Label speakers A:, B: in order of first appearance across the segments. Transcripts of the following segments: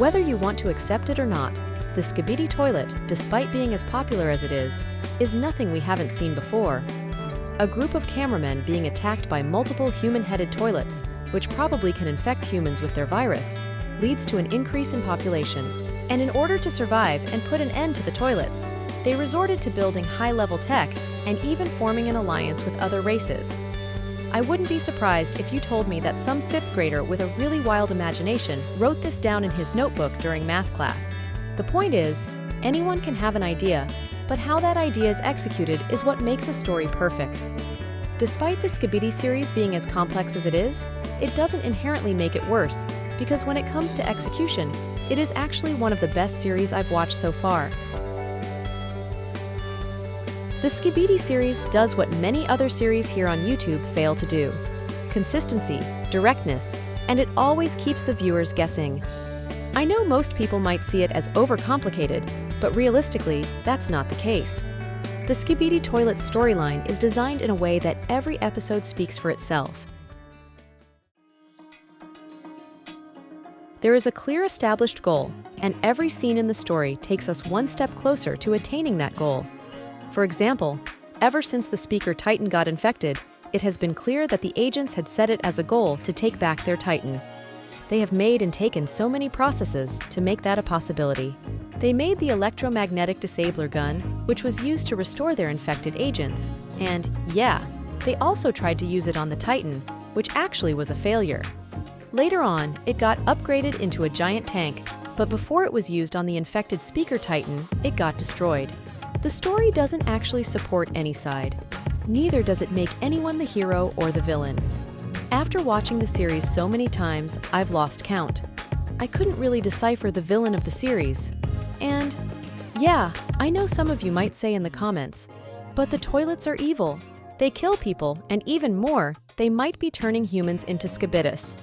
A: Whether you want to accept it or not, the Skibidi Toilet, despite being as popular as it is nothing we haven't seen before. A group of cameramen being attacked by multiple human-headed toilets, which probably can infect humans with their virus, leads to an increase in population. And in order to survive and put an end to the toilets, they resorted to building high-level tech and even forming an alliance with other races. I wouldn't be surprised if you told me that some fifth grader with a really wild imagination wrote this down in his notebook during math class. The point is, anyone can have an idea, but how that idea is executed is what makes a story perfect. Despite the Skibidi series being as complex as it doesn't inherently make it worse, because when it comes to execution, it is actually one of the best series I've watched so far. The Skibidi series does what many other series here on YouTube fail to do: consistency, directness, and it always keeps the viewers guessing. I know most people might see it as overcomplicated, but realistically, that's not the case. The Skibidi Toilet storyline is designed in a way that every episode speaks for itself. There is a clear established goal, and every scene in the story takes us one step closer to attaining that goal. For example, ever since the speaker Titan got infected, it has been clear that the agents had set it as a goal to take back their Titan. They have made and taken so many processes to make that a possibility. They made the electromagnetic disabler gun, which was used to restore their infected agents. And yeah, they also tried to use it on the Titan, which actually was a failure. Later on, it got upgraded into a giant tank, but before it was used on the infected speaker Titan, it got destroyed. The story doesn't actually support any side. Neither does it make anyone the hero or the villain. After watching the series so many times, I've lost count. I couldn't really decipher the villain of the series. And yeah, I know some of you might say in the comments, but the toilets are evil. They kill people, and even more, they might be turning humans into Skibidis.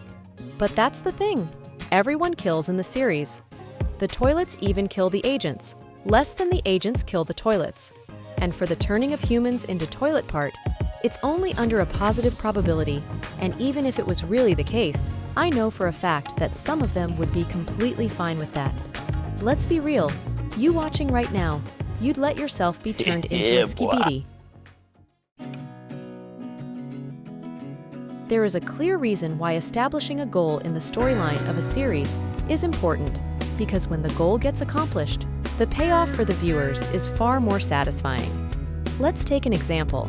A: But that's the thing. Everyone kills in the series. The toilets even kill the agents. Less than the agents kill the toilets. And for the turning of humans into toilet part, it's only under a positive probability, and even if it was really the case, I know for a fact that some of them would be completely fine with that. Let's be real, you watching right now, you'd let yourself be turned into a Skibidi. There is a clear reason why establishing a goal in the storyline of a series is important, because when the goal gets accomplished, the payoff for the viewers is far more satisfying. Let's take an example.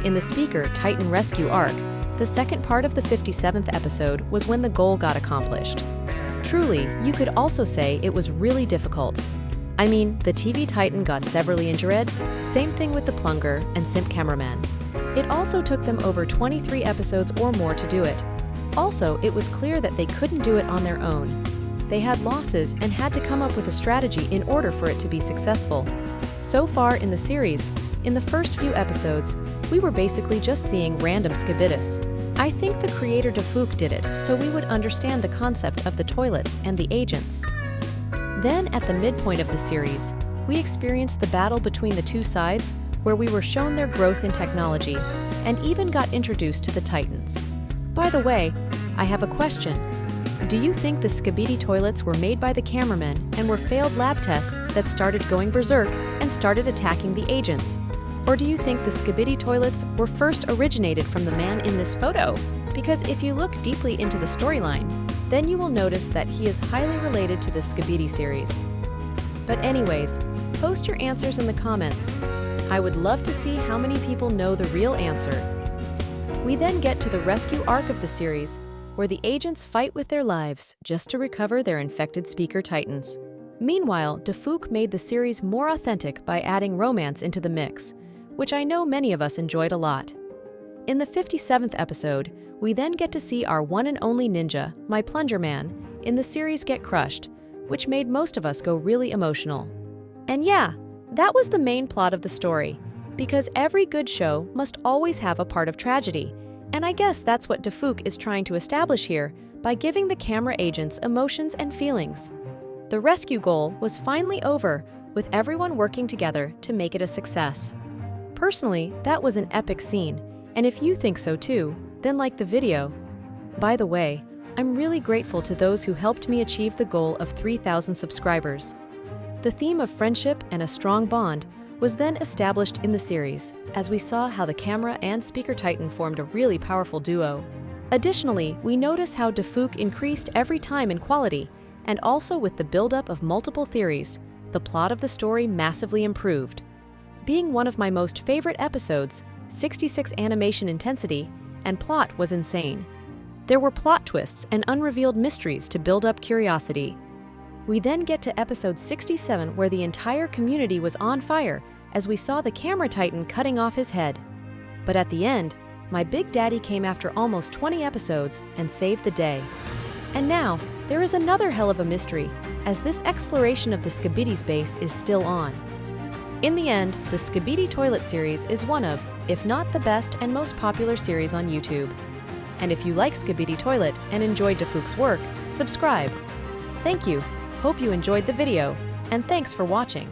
A: In the Speaker Titan Rescue arc, the second part of the 57th episode was when the goal got accomplished. Truly, you could also say it was really difficult. I mean, the TV Titan got severely injured, same thing with the Plunger and Simp Cameraman. It also took them over 23 episodes or more to do it. Also, it was clear that they couldn't do it on their own. They had losses and had to come up with a strategy in order for it to be successful. So far in the series, in the first few episodes, we were basically just seeing random Skibidis. I think the creator Defuk did it so we would understand the concept of the toilets and the agents. Then at the midpoint of the series, we experienced the battle between the two sides where we were shown their growth in technology and even got introduced to the Titans. By the way, I have a question. Do you think the Skibidi toilets were made by the cameramen and were failed lab tests that started going berserk and started attacking the agents? Or do you think the Skibidi toilets were first originated from the man in this photo? Because if you look deeply into the storyline, then you will notice that he is highly related to the Skibidi series. But anyways, post your answers in the comments. I would love to see how many people know the real answer. We then get to the rescue arc of the series, where the agents fight with their lives just to recover their infected speaker Titans. Meanwhile, Defuk made the series more authentic by adding romance into the mix, which I know many of us enjoyed a lot. In the 57th episode, we then get to see our one and only ninja, my Plunger Man, in the series get crushed, which made most of us go really emotional. And yeah, that was the main plot of the story, because every good show must always have a part of tragedy, and I guess that's what Defuk is trying to establish here by giving the camera agents emotions and feelings. The rescue goal was finally over, with everyone working together to make it a success. Personally, that was an epic scene, and if you think so too, then like the video. By the way, I'm really grateful to those who helped me achieve the goal of 3,000 subscribers. The theme of friendship and a strong bond was then established in the series, as we saw how the camera and speaker titan formed a really powerful duo. Additionally, we notice how Defuk increased every time in quality, and also with the buildup of multiple theories, the plot of the story massively improved. Being one of my most favorite episodes, 66 animation intensity and plot was insane. There were plot twists and unrevealed mysteries to build up curiosity. We then get to episode 67 where the entire community was on fire as we saw the camera titan cutting off his head. But at the end, my big daddy came after almost 20 episodes and saved the day. And now, there is another hell of a mystery, as this exploration of the Skibidi base is still on. In the end, the Skibidi Toilet series is one of, if not the best and most popular series on YouTube. And if you like Skibidi Toilet and enjoyed Defuk's work, subscribe. Thank you, hope you enjoyed the video, and thanks for watching.